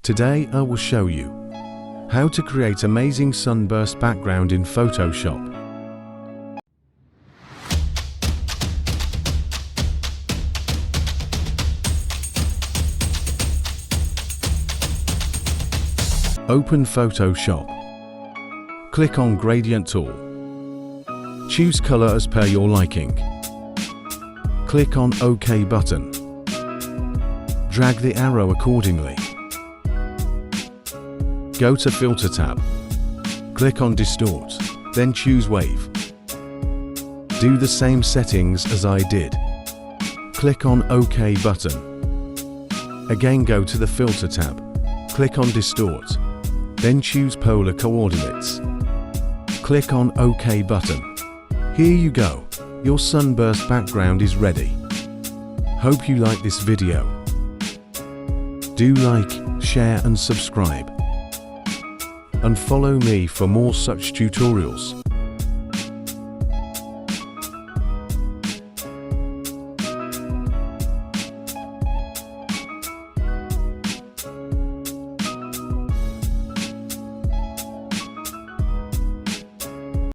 Today I will show you how to create amazing sunburst background in Photoshop. Open Photoshop. Click on Gradient tool. Choose color as per your liking. Click on OK button. Drag the arrow accordingly. Go to Filter tab. Click on Distort, then choose Wave. Do the same settings as I did. Click on OK button. Again go to the Filter tab. Click on Distort, then choose Polar Coordinates. Click on OK button. Here you go. Your sunburst background is ready. Hope you like this video. Do like, share and subscribe. And follow me for more such tutorials.